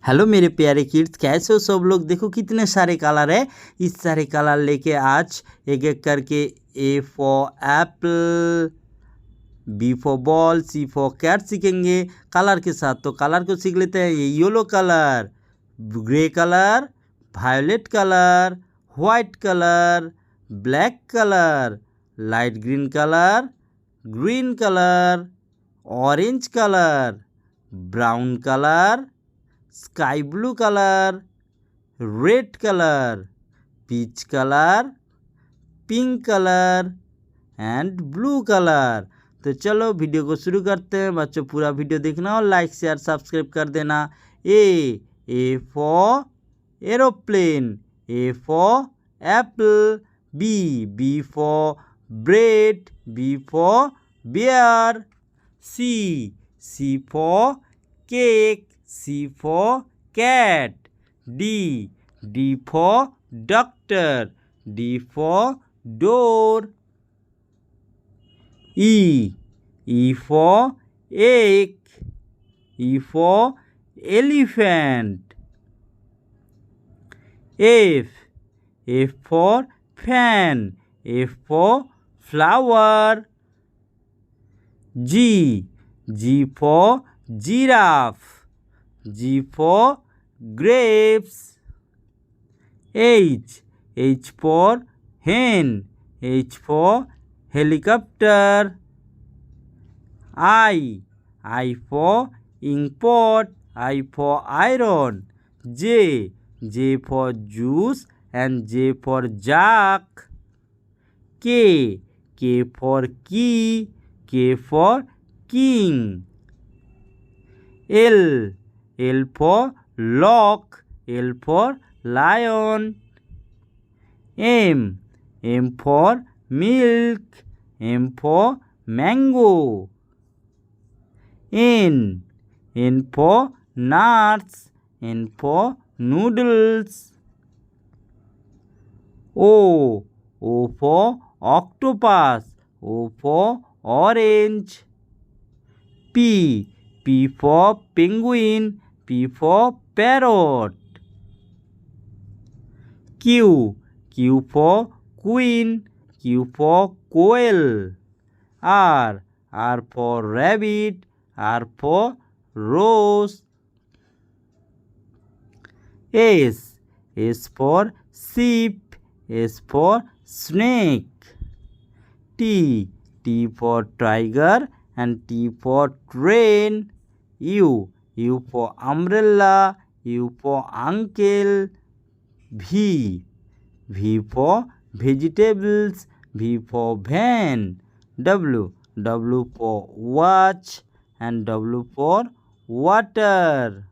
Hello मेरे प्यारे kids, कैसे हो सब लोग। देखो कितने सारे कलर है। इस सारे कलर लेके आज एक एक करके A for apple, B for ball, C for cat सीखेंगे कलर के साथ। तो कलर को सीख लेते हैं। ये yellow colour, grey colour, violet colour, white colour, black colour, light green colour, orange colour, brown colour, sky blue colour, red colour, peach colour, pink colour and blue colour. तो चलो वीडियो को शुरू करते हैं। बच्चों पूरा वीडियो देखना और लाइक शेयर सब्सक्राइब कर देना। A for aeroplane, A for apple, B for bread, B for bear, C for cake, C for cat, D for doctor, D for door, E for egg, E for elephant, F for fan, F for flower, G for giraffe, G for grapes, H for hen, H for helicopter, I for ink pot, I for iron, J for juice and J for jug, K for key, K for king, L for lock, L for lion, M for milk, M for mango, N for nuts, N for noodles, O for octopus, O for orange, P for penguin, P for parrot, Q for queen, Q for quail, R for rabbit, R for rose, S for sheep, S for snake, T for tiger and T for train, U for umbrella, U for uncle, V for vegetables, V for van, W for watch and W for water,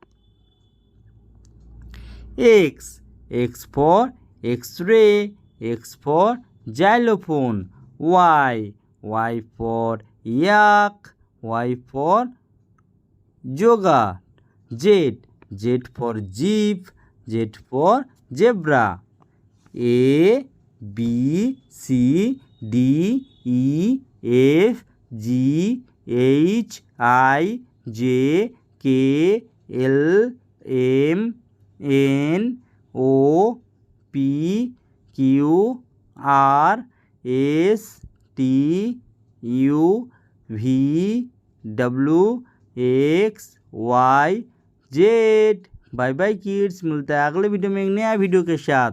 X for X-ray, X for xylophone, Y for yak, Y for yoga, Z for jeep, Z for zebra, A B C D E F G H I J K L M N O P Q R S T U V W X Y Z। Bye bye kids, मिलता है अगले video में एक नया video के साथ।